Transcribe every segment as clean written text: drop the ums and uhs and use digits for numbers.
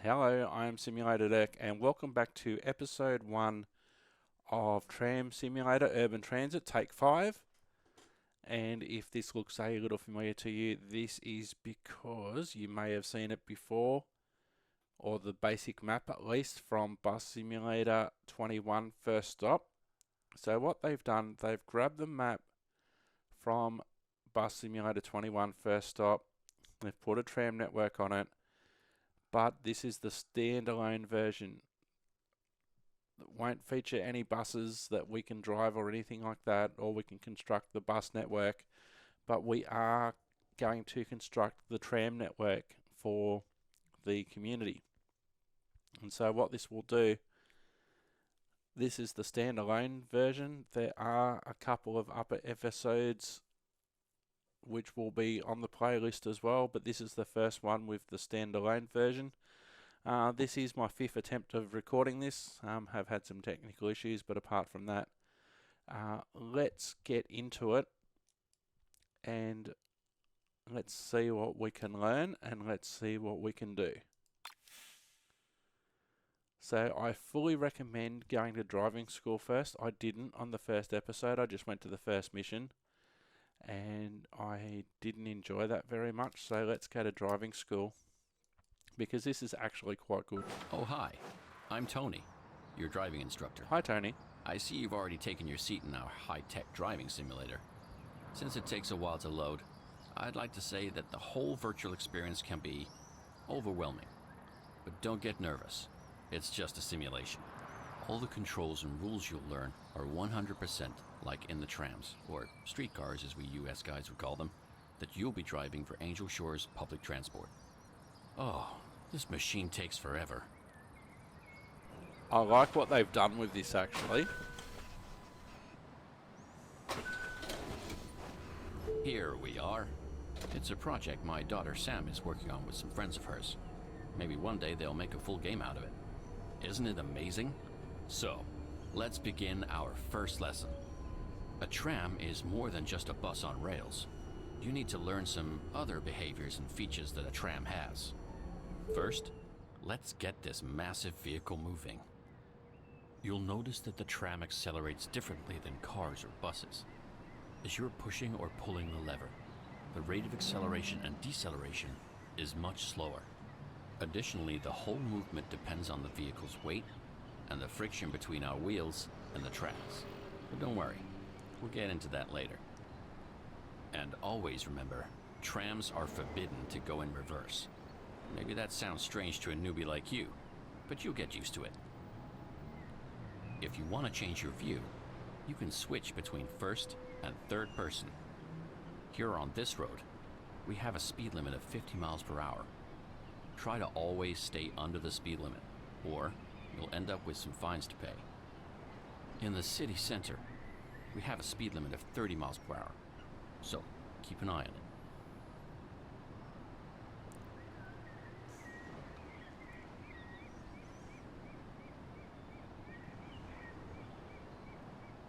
Hello, I'm Simulator Deck, and welcome back to episode 1 of Tram Simulator Urban Transit, Take 5. And if this looks a little familiar to you, this is because you may have seen it before, or the basic map at least, from Bus Simulator 21 First Stop. So what they've done, they've grabbed the map from Bus Simulator 21 First Stop, they've put a tram network on it, but this is the standalone version. It won't feature any buses that we can drive or anything like that, or we can construct the bus network, but we are going to construct the tram network for the community. And so what this will do, this is the standalone version. There are a couple of upper episodes which will be on the playlist as well, but this is the first one with the standalone version. This is my 5th attempt of recording this. Have had some technical issues, but apart from that, let's get into it and let's see what we can learn and let's see what we can do. So I fully recommend going to driving school first. I didn't on the first episode, I just went to the first mission and I didn't enjoy that very much, so let's go to driving school because this is actually quite good. Oh, hi. I'm Tony, your driving instructor. Hi, Tony. I see you've already taken your seat in our high-tech driving simulator. Since it takes a while to load, I'd like to say that the whole virtual experience can be overwhelming. But don't get nervous. It's just a simulation. All the controls and rules you'll learn are 100% like in the trams, or streetcars as we US guys would call them, that you'll be driving for Angel Shore's public transport. Oh, this machine takes forever. I like what they've done with this actually. Here we are. It's a project my daughter Sam is working on with some friends of hers. Maybe one day they'll make a full game out of it. Isn't it amazing? So, let's begin our first lesson. A tram is more than just a bus on rails. You need to learn some other behaviors and features that a tram has. First, let's get this massive vehicle moving. You'll notice that the tram accelerates differently than cars or buses. As you're pushing or pulling the lever, the rate of acceleration and deceleration is much slower. Additionally, the whole movement depends on the vehicle's weight and the friction between our wheels and the tracks. But don't worry, we'll get into that later. And always remember, trams are forbidden to go in reverse. Maybe that sounds strange to a newbie like you, but you'll get used to it. If you want to change your view, you can switch between first and third person. Here on this road, we have a speed limit of 50 miles per hour. Try to always stay under the speed limit, or you'll end up with some fines to pay. In the city center, we have a speed limit of 30 miles per hour, so keep an eye on it.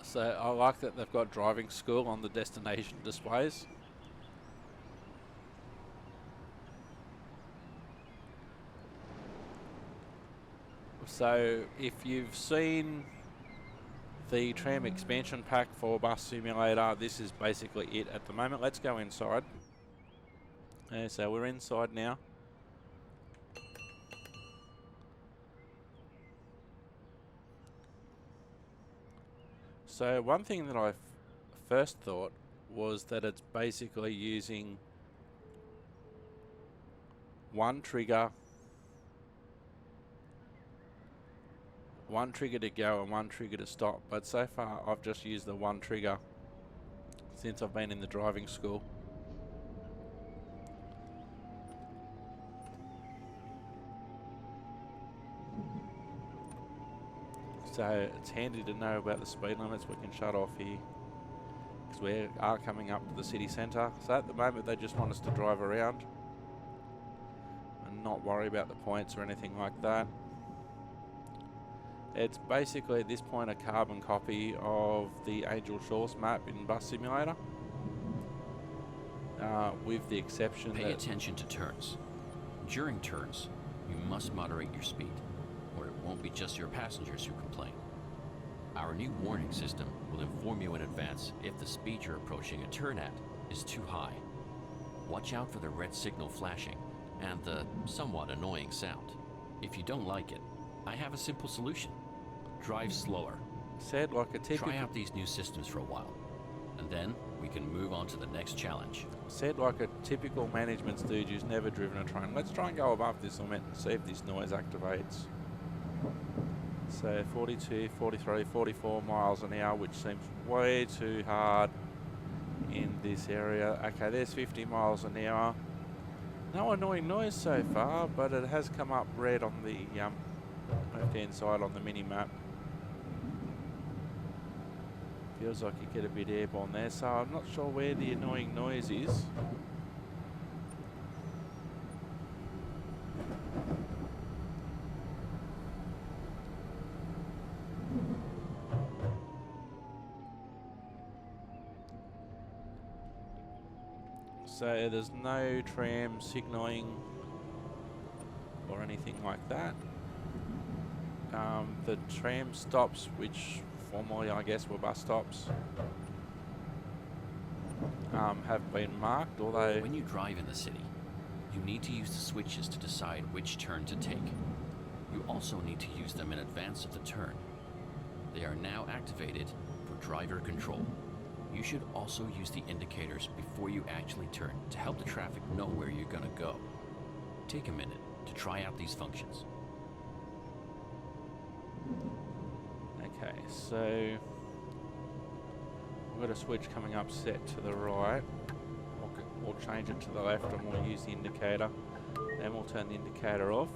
So I like that they've got driving school on the destination displays. So if you've seen the tram expansion pack for Bus Simulator, this is basically it at the moment. Let's go inside. So we're inside now. So one thing that I first thought was that it's basically using one trigger to go and one trigger to stop, but so far I've just used the one trigger since I've been in the driving school. So it's handy to know about the speed limits. We can shut off here because we are coming up to the city centre. So at the moment they just want us to drive around and not worry about the points or anything like that. It's basically at this point a carbon copy of the Angel Shores map in Bus Simulator, with the exception Pay that... attention to turns. During turns, you must moderate your speed, or it won't be just your passengers who complain. Our new warning system will inform you in advance if the speed you're approaching a turn at is too high. Watch out for the red signal flashing and the somewhat annoying sound. If you don't like it, I have a simple solution. Drive slower. Said like a typical. Try out these new systems for a while, and then we can move on to the next challenge. Said like a typical management stooge who's never driven a train. Let's try and go above this limit and see if this noise activates. So 42, 43, 44 miles an hour, which seems way too hard in this area. Okay, there's 50 miles an hour. No annoying noise so far, but it has come up red on the left-hand side on the mini-map. Feels like you get a bit airborne there, so I'm not sure where the annoying noise is. So there's no tram signalling or anything like that. The tram stops, which formerly I guess were bus stops, have been marked, although... When you drive in the city, you need to use the switches to decide which turn to take. You also need to use them in advance of the turn. They are now activated for driver control. You should also use the indicators before you actually turn to help the traffic know where you're gonna go. Take a minute to try out these functions. Okay, so we've got a switch coming up set to the right. We'll change it to the left and we'll use the indicator. Then we'll turn the indicator off.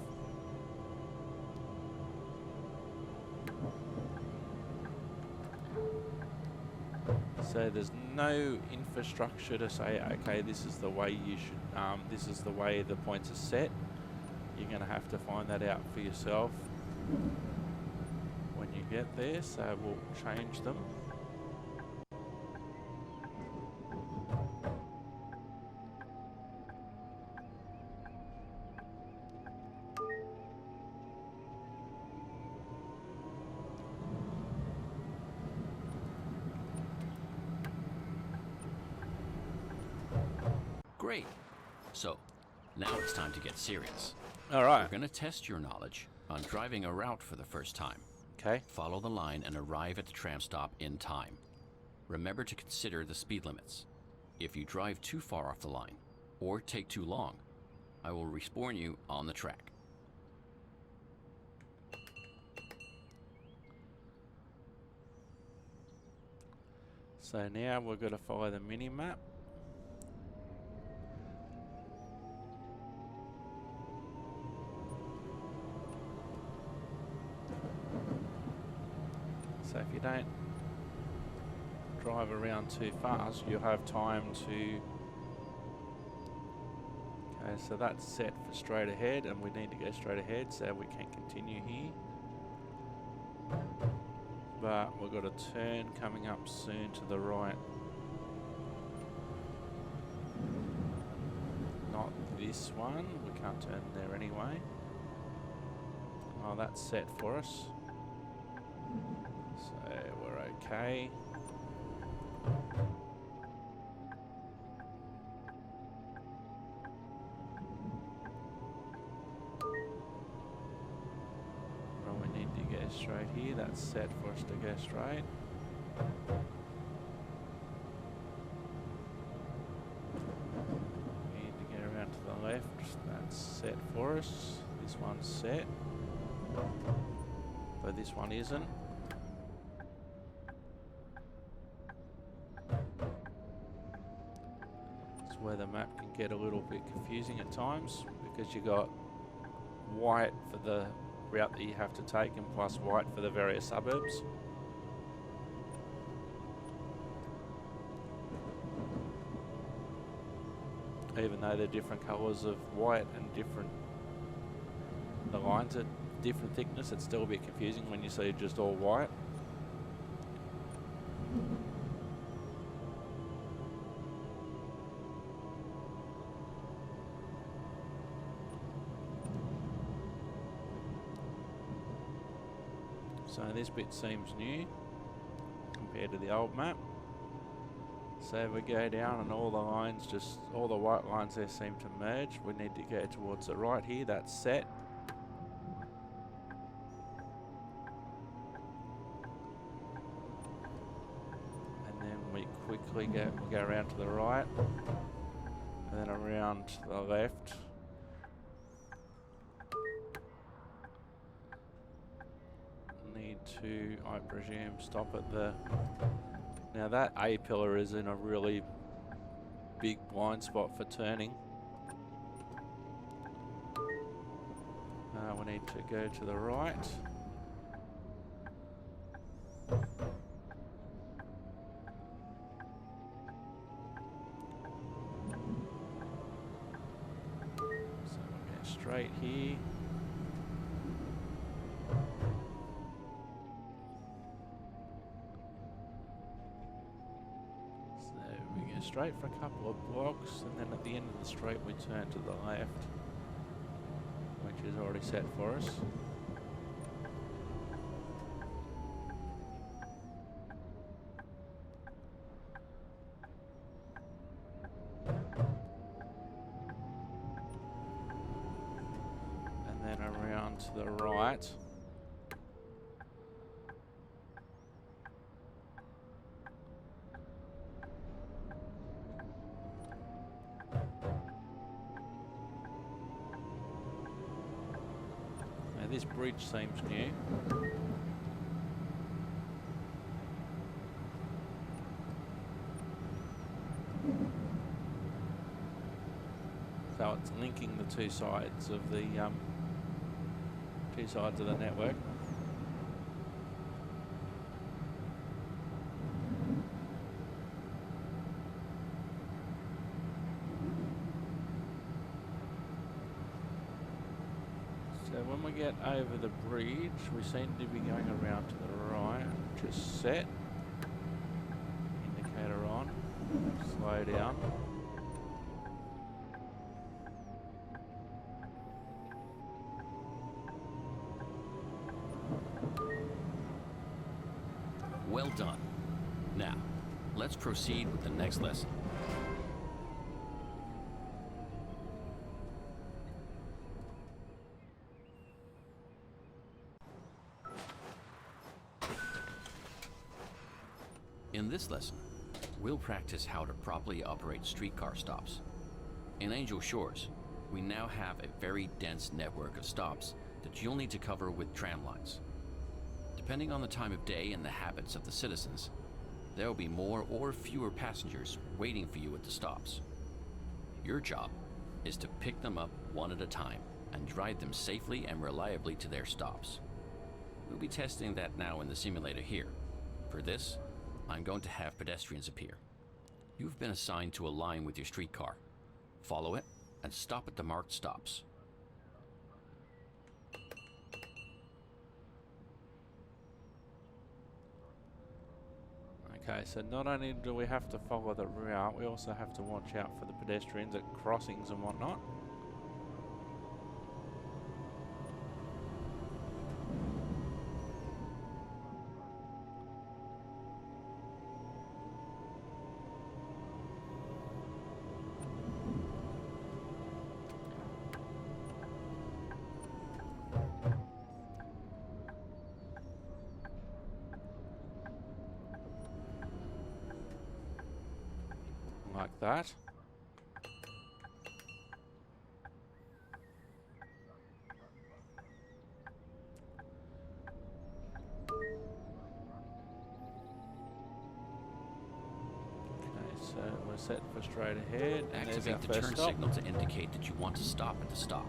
So there's no infrastructure to say, okay, this is the way you should, this is the way the points are set. You're going to have to find that out for yourself when you get there, so we'll change them. Great. So, now it's time to get serious. All right. We're going to test your knowledge on driving a route for the first time. Okay. Follow the line and arrive at the tram stop in time. Remember to consider the speed limits. If you drive too far off the line or take too long, I will respawn you on the track. So now we're going to follow the mini-map. So if you don't drive around too fast, you'll have time to... Okay, so that's set for straight ahead, and we need to go straight ahead so we can continue here. But we've got a turn coming up soon to the right. Not this one, we can't turn there anyway. Oh, that's set for us. So we're okay. Well, we need to go straight here. That's set for us to go straight. We need to go around to the left. That's set for us. This one's set. But this one isn't. It's where the map can get a little bit confusing at times, because you got white for the route that you have to take and plus white for the various suburbs. Even though they're different colours of white and different, the lines are different thickness, it's still a bit confusing when you see just all white. So this bit seems new compared to the old map. So we go down and all the lines, just all the white lines there seem to merge. We need to go towards the right here, that's set. And then we quickly go around to the right, and then around to the left. Need to, I presume, stop at the... Now that A pillar is in a really big blind spot for turning. We need to go to the right. So we'll go straight here. Straight for a couple of blocks, and then at the end of the straight we turn to the left, which is already set for us. And then around to the right. This bridge seems new. So it's linking the two sides of the network. So when we get over the bridge, we seem to be going around to the right, which is set. Indicator on. Slow down. Well done. Now, let's proceed with the next lesson. In this lesson, we'll practice how to properly operate streetcar stops. In Angel Shores, we now have a very dense network of stops that you'll need to cover with tram lines. Depending on the time of day and the habits of the citizens, there will be more or fewer passengers waiting for you at the stops. Your job is to pick them up one at a time and drive them safely and reliably to their stops. We'll be testing that now in the simulator here. For this, I'm going to have pedestrians appear. You've been assigned to a line with your streetcar. Follow it and stop at the marked stops. Okay, so not only do we have to follow the route, we also have to watch out for the pedestrians at crossings and whatnot. Like that. So we're set for straight ahead. And activate the turn signal to indicate that you want to stop at the stop.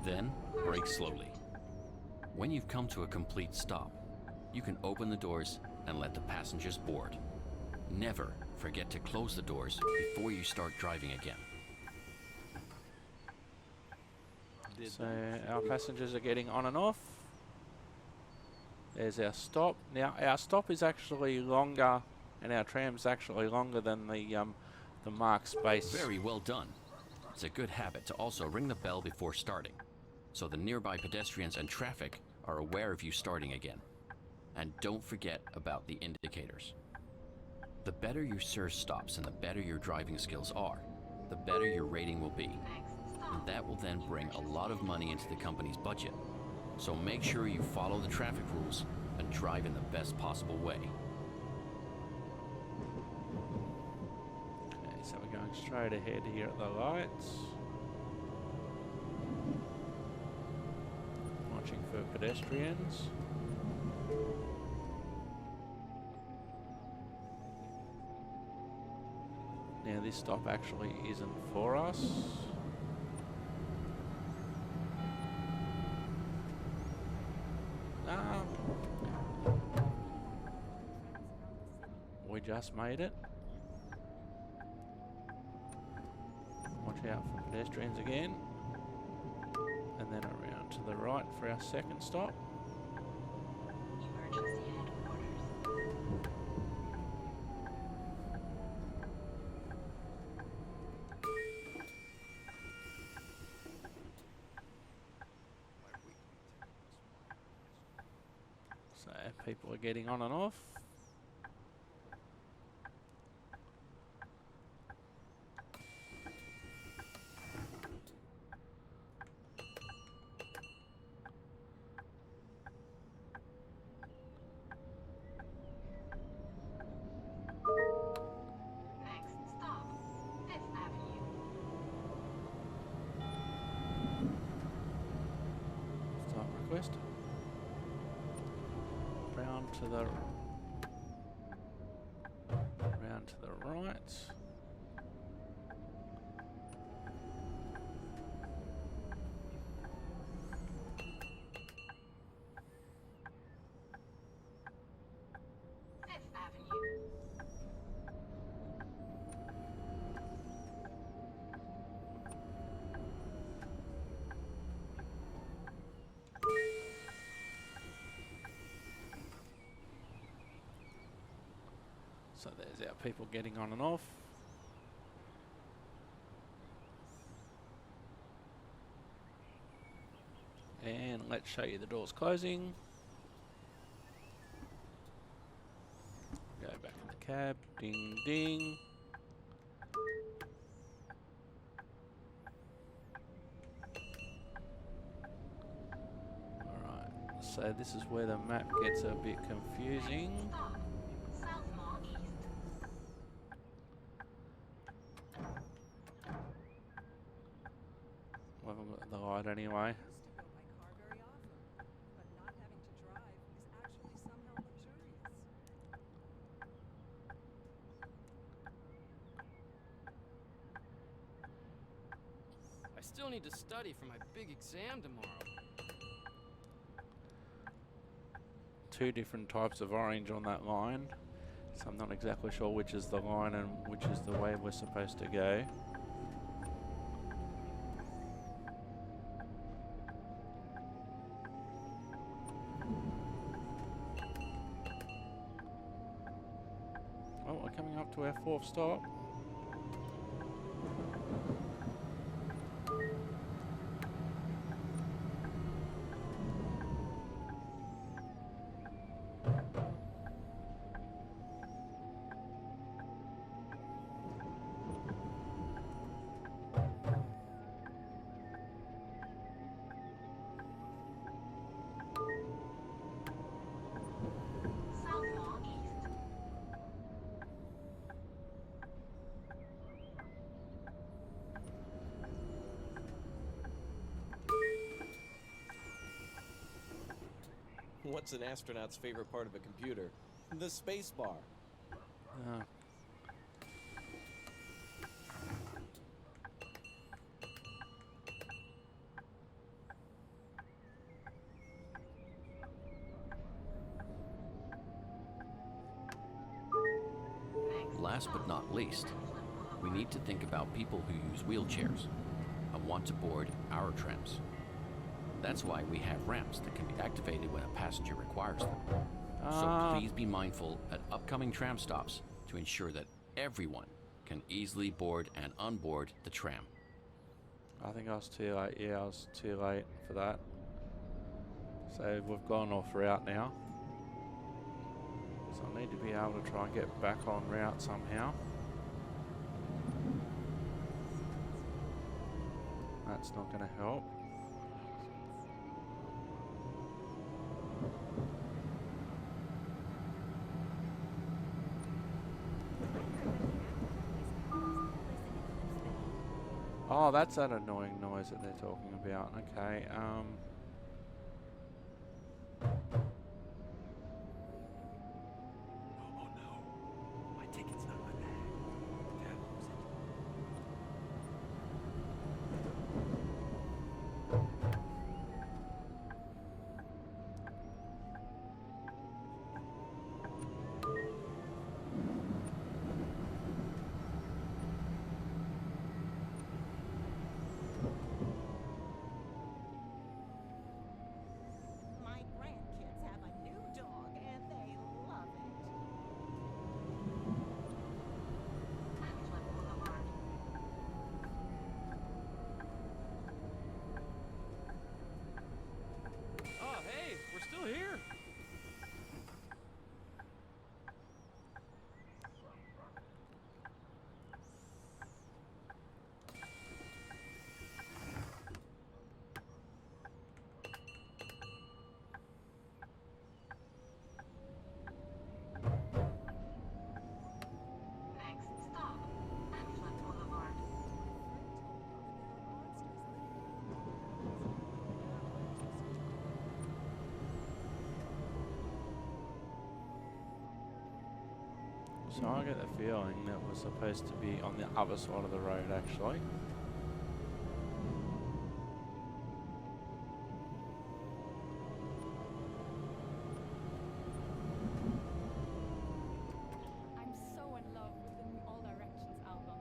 Then brake slowly. When you've come to a complete stop, you can open the doors and let the passengers board. Never forget to close the doors before you start driving again. So our passengers are getting on and off. There's our stop. Now our stop is actually longer, and our tram's actually longer than the marked space. Very well done. It's a good habit to also ring the bell before starting, so the nearby pedestrians and traffic are aware of you starting again. And don't forget about the indicators. The better your surge stops and the better your driving skills are, the better your rating will be. And that will then bring a lot of money into the company's budget. So make sure you follow the traffic rules and drive in the best possible way. Okay, so we're going straight ahead here at the lights. Watching for pedestrians. Now this stop actually isn't for us. We just made it. Watch out for pedestrians again. And then around to the right for our second stop. Emergency headquarters. So people are getting on and off. Next stop, Fifth Avenue. Stop request. Round to the right. Fifth Avenue. So there's our people getting on and off. And let's show you the doors closing. Go back in the cab. Ding ding. Alright, so this is where the map gets a bit confusing. Next stop, South Mall East. We haven't got the light anyway. Used to go by car very often, but not having to drive is actually somehow luxurious. I still need to study for my big exam tomorrow. Two different types of orange on that line, so I'm not exactly sure which is the line and which is the way we're supposed to go. Oh, we're coming up to our fourth stop. South Mall East. What's an astronaut's favorite part of a computer? The space bar. Uh, Last but not least, we need to think about people who use wheelchairs and want to board our trams. That's why we have ramps that can be activated when a passenger requires them. So please be mindful at upcoming tram stops to ensure that everyone can easily board and unboard the tram. I think I was too late. Yeah, I was too late for that. So we've gone off route now. Because I need to be able to try and get back on route somehow. That's not going to help. Oh, that's that annoying noise that they're talking about. Okay, Oh no. My ticket's not in my bag. Did I lose it? My grandkids have a new dog and they love it. Maxwell Boulevard. Oh, hey, we're still here. Next stop, Maxwell Boulevard. so I get the feeling that we're supposed to be on the other side of the road actually. I'm so in love with the new All Directions album.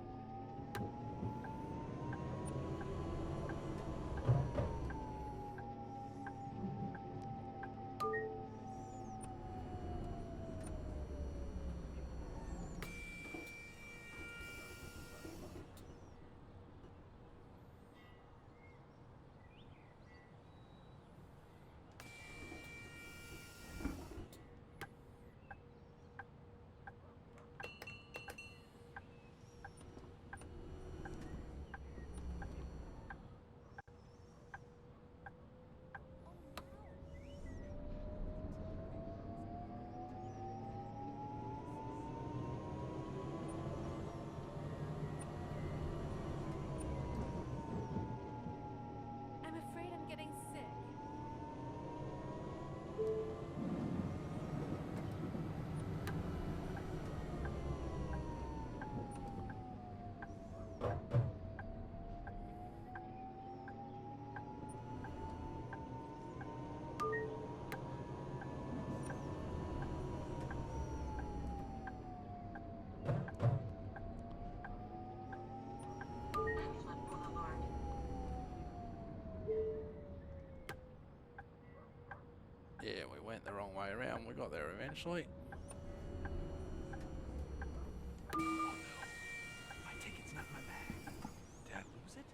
I'm afraid I'm getting sick. Maxwell Boulevard. Yeah, we went the wrong way around. We got there eventually. Oh no. My ticket's not in my bag. Did I lose it?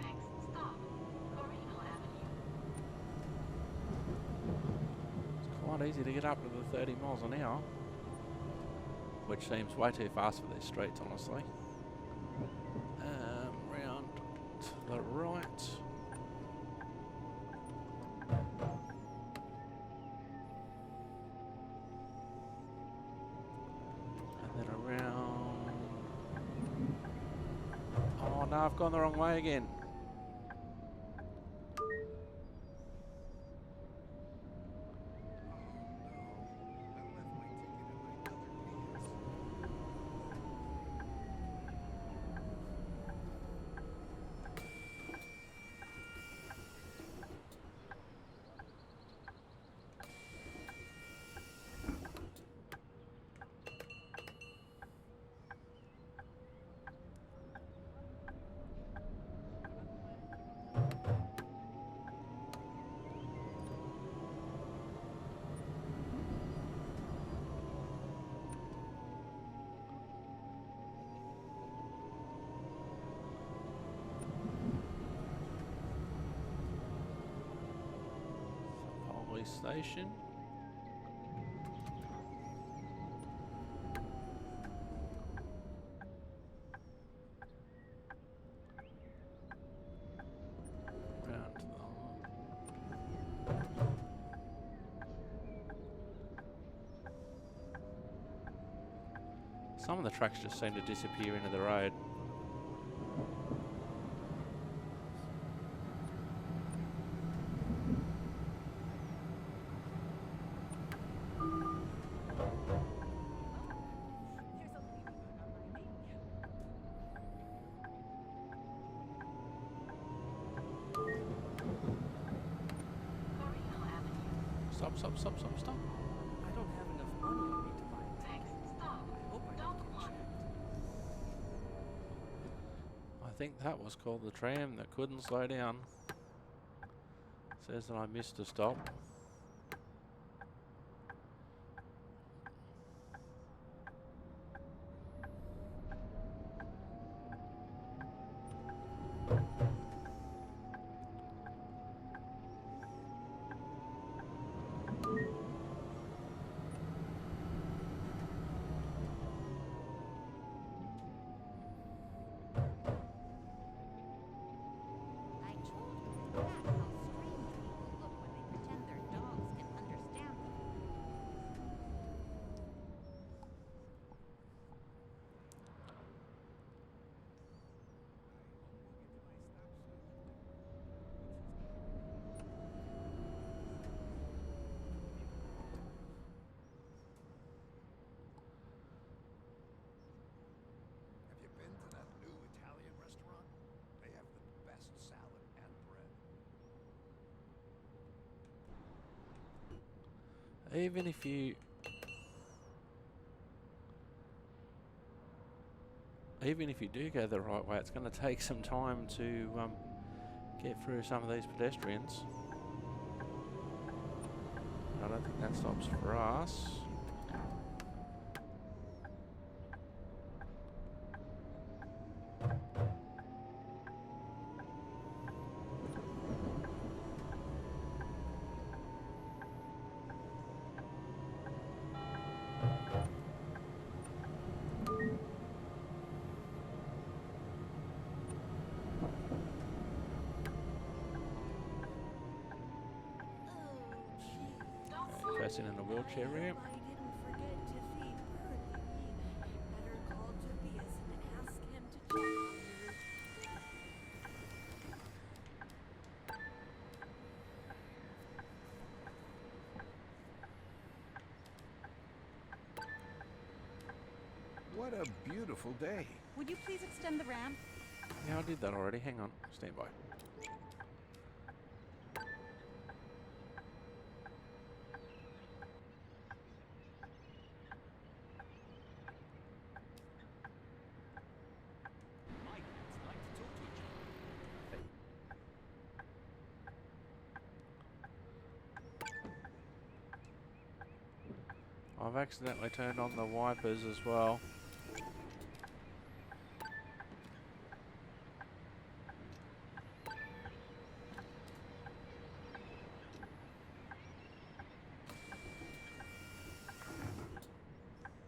Next stop, Corino Avenue. It's quite easy to get up to the 30 miles an hour, which seems way too fast for these streets, honestly. Round to the right. And then around. Oh no, I've gone the wrong way again. police station. Round to the Some of the trucks just seem to disappear into the road. There's a ladybug on my knee. Corino Avenue. Stop, stop, stop, stop, stop. I don't have enough money on me to buy a Next ticket. stop. I hope I Don't don't get walk. checked. I think that was called the tram that couldn't slow down. Says that I missed a stop. I told you that's how strange people look when they pretend their dogs can understand them. Have you been to that new Italian restaurant? They have the best salad and bread. Even if you do go the right way, it's going to take some time to get through some of these pedestrians. I don't think that stops for us. Person in a wheelchair ramp. I didn't forget to feed Birdie. Better call Tobias and ask him to check on her. What a beautiful day. Would you please extend the ramp? Yeah, I did that already. Hang on. Stand by. Mike, it's nice to talk to each other. I've accidentally turned on the wipers as well.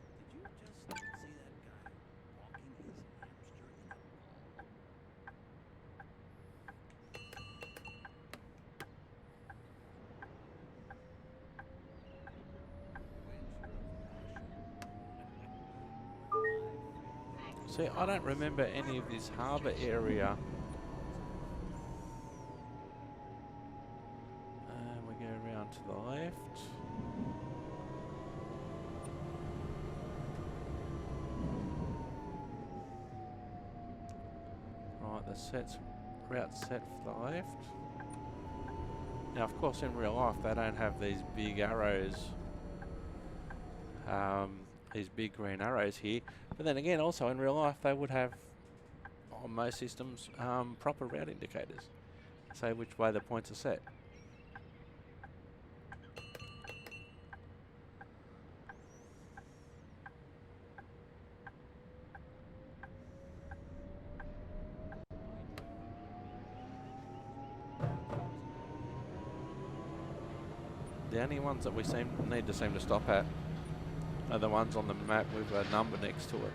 Did you just see that guy walking his hamster in a mall? See, I don't remember any of this harbour area. And we go around to the left. Right, the route set for the left. Now, of course, in real life, they don't have these big arrows, these big green arrows here. But then again, also in real life, they would have, on most systems, proper route indicators, say which way the points are set. The only ones that we need to stop at are the ones on the map with a number next to it.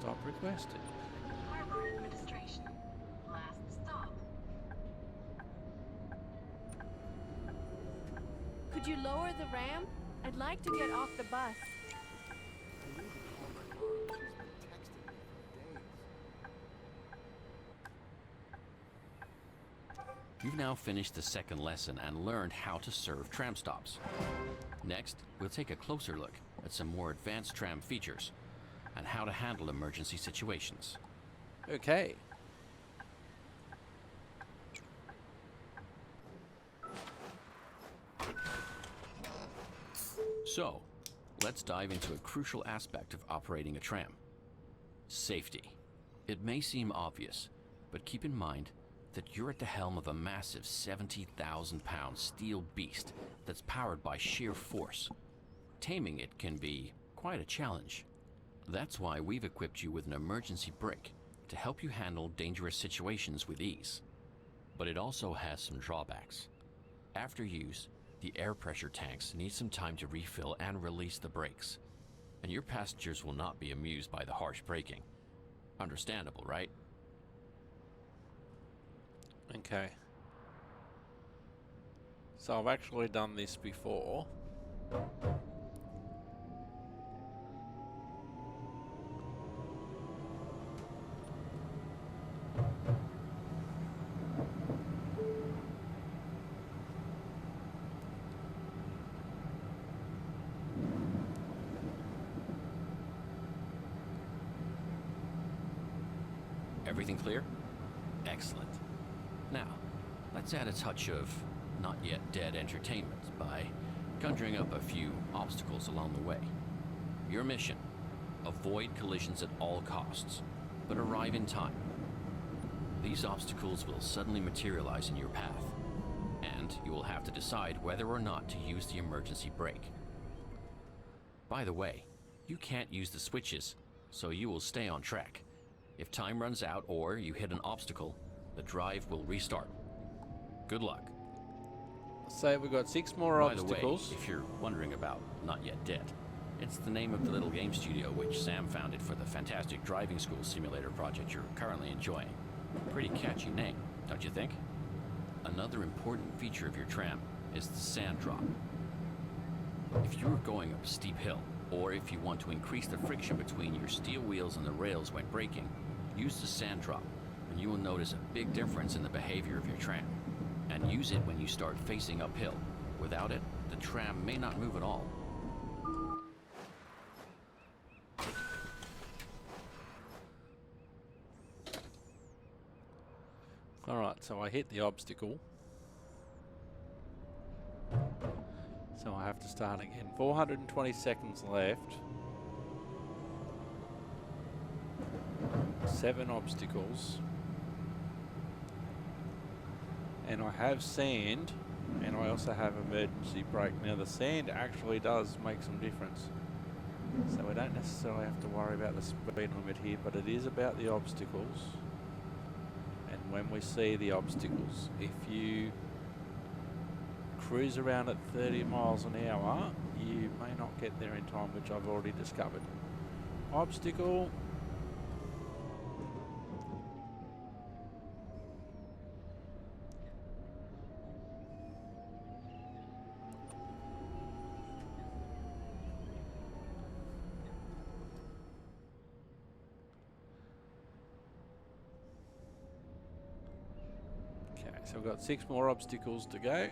Stop requested. Harbor Administration. Last stop. Could you lower the ramp? I'd like to get off the bus. I need to call my mom. She's been texting me for days. You've now finished the second lesson and learned how to serve tram stops. Next, we'll take a closer look at some more advanced tram features and how to handle emergency situations. Okay. So, let's dive into a crucial aspect of operating a tram: safety. It may seem obvious, but keep in mind that you're at the helm of a massive 70,000-pound steel beast that's powered by sheer force. Taming it can be quite a challenge. That's why we've equipped you with an emergency brake to help you handle dangerous situations with ease. But it also has some drawbacks. After use, the air pressure tanks need some time to refill and release the brakes, and your passengers will not be amused by the harsh braking. Understandable, right? Okay. So I've actually done this before. Everything clear? Excellent. Now, let's add a touch of not yet dead entertainment by conjuring up a few obstacles along the way. Your mission: avoid collisions at all costs, but arrive in time. These obstacles will suddenly materialize in your path, and you will have to decide whether or not to use the emergency brake. By the way, you can't use the switches, so you will stay on track. If time runs out or you hit an obstacle, the drive will restart. Good luck. So we've got 6 more By the way, obstacles. if you're wondering about Not Yet Dead, it's the name of the little game studio which Sam founded for the fantastic driving school simulator project you're currently enjoying. Pretty catchy name, don't you think? Another important feature of your tram is the sand drop. If you're going up a steep hill, or if you want to increase the friction between your steel wheels and the rails when braking, use the sand drop, and you will notice a big difference in the behavior of your tram. And use it when you start facing uphill. Without it, the tram may not move at all. Alright, so I hit the obstacle. So I have to start again. 420 seconds left. 7 obstacles. And I have sand, and I also have emergency brake. Now the sand actually does make some difference. So we don't necessarily have to worry about the speed limit here, but it is about the obstacles. And when we see the obstacles, if you cruise around at 30 miles an hour, you may not get there in time, which I've already discovered. Obstacle. Okay, so we've got 6 more obstacles to go.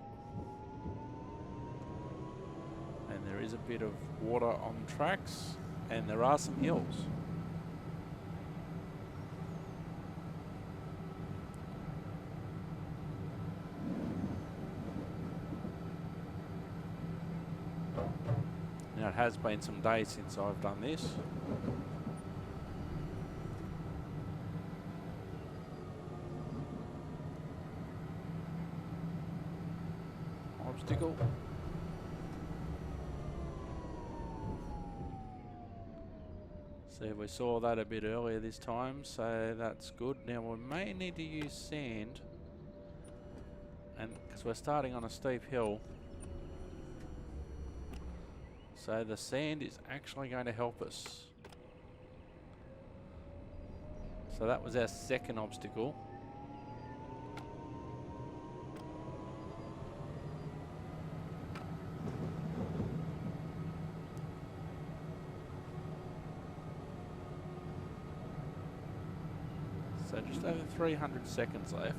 And there is a bit of water on tracks, and there are some hills. Now it has been some days since I've done this. Obstacle. So we saw that a bit earlier this time, so that's good. Now we may need to use sand, and because we're starting on a steep hill, so the sand is actually going to help us. So that was our second obstacle. So just over 300 seconds left.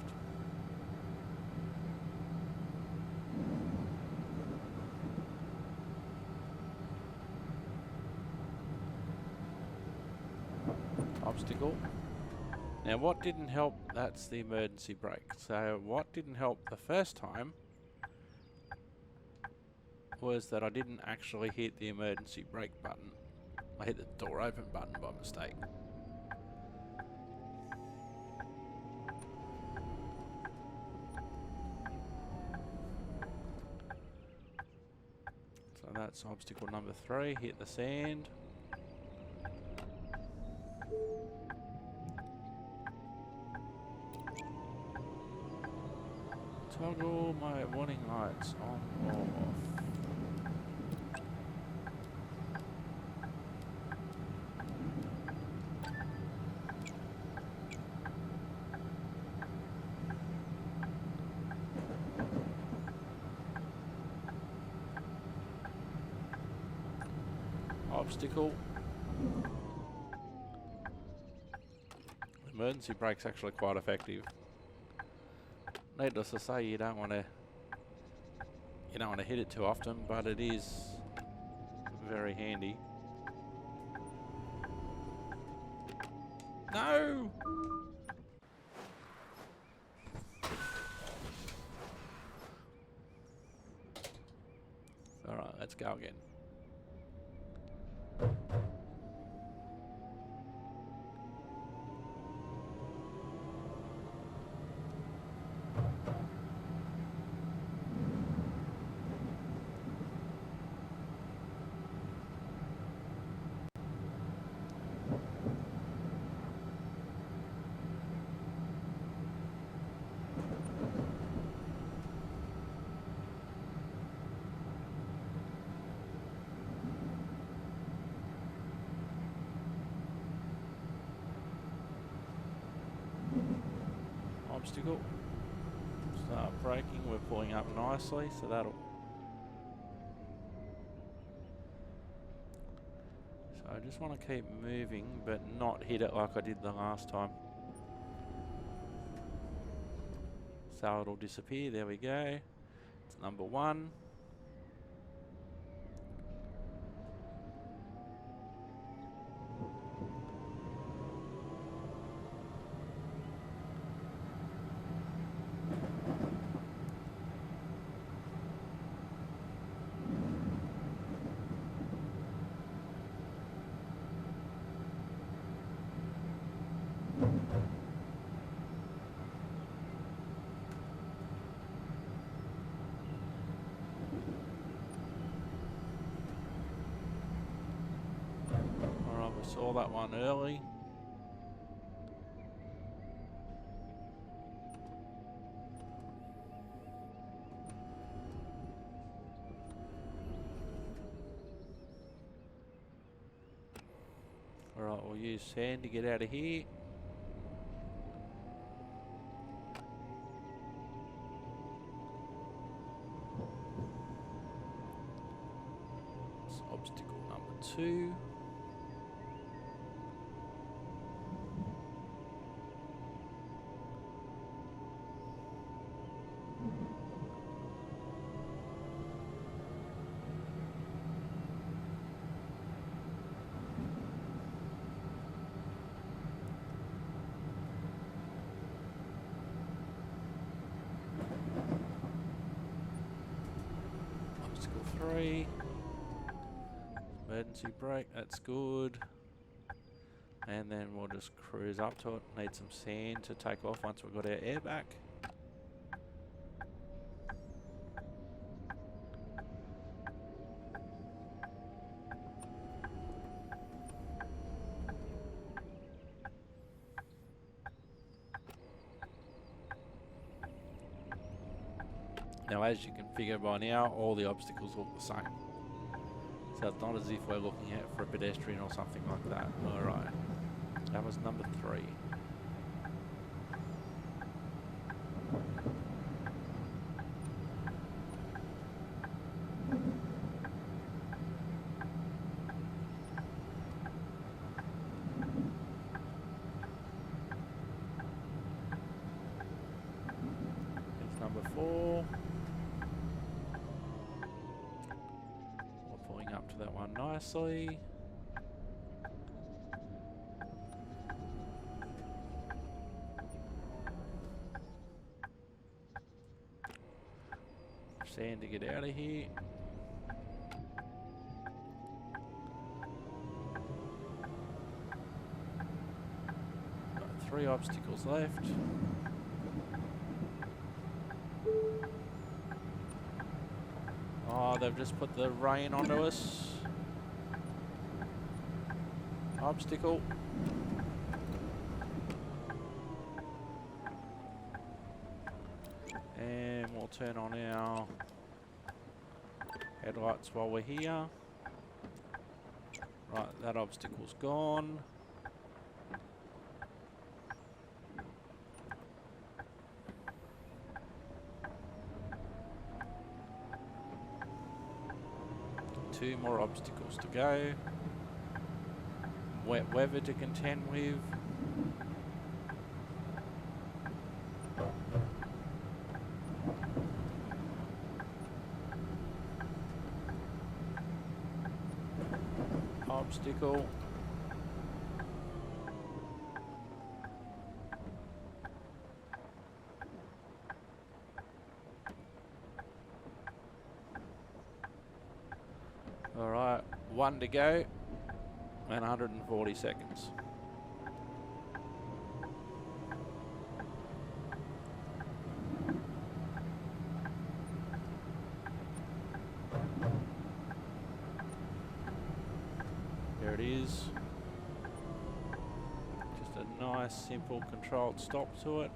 Obstacle. Now what didn't help, that's the emergency brake. So what didn't help the first time was that I didn't actually hit the emergency brake button. I hit the door open button by mistake. So that's obstacle number 3, hit the sand. Toggle my warning lights on or off. Obstacle. Emergency brake's actually quite effective. Needless to say, you don't want to hit it too often, but it is very handy. No! Alright, let's go again. Obstacle. Start braking, we're pulling up nicely, so that'll... So I just want to keep moving, but not hit it like I did the last time. So it'll disappear, there we go. It's number 1. Saw that one early. Alright, we'll use sand to get out of here. It's obstacle number 2. Obstacle 3. Emergency brake, that's good. And then we'll just cruise up to it. Need some sand to take off once we've got our air back. Now, as you can figure by now, all the obstacles look the same. So it's not as if we're looking out for a pedestrian or something like that. Alright. That was number 3. It's number 4. We're pulling up to that one nicely. Sand to get out of here. Got 3 obstacles left. Oh, they've just put the rain onto us. Obstacle. And we'll turn on our headlights while we're here. Right, that obstacle's gone. Two more obstacles to go. Wet weather to contend with. Obstacle. Alright, 1 to go and 140 seconds. There it is. Just a nice, simple, controlled stop to it.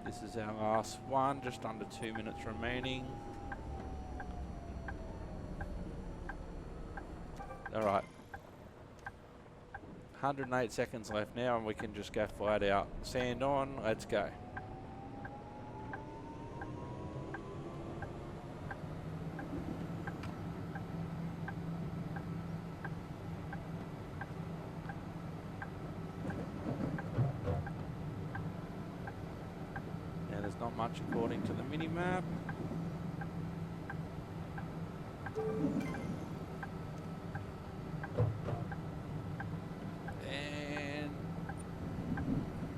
This is our last one, just under 2 minutes remaining. Alright. 108 seconds left now and we can just go flat out. Sand on, let's go. Now there's not much according to the mini-map.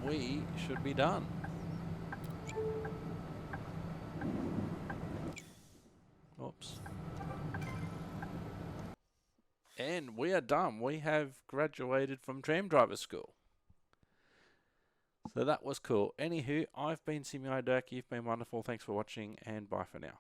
We should be done. Oops. And we are done. We have graduated from tram driver school. So that was cool. Anywho, I've been Simulator Dirk. You've been wonderful. Thanks for watching and bye for now.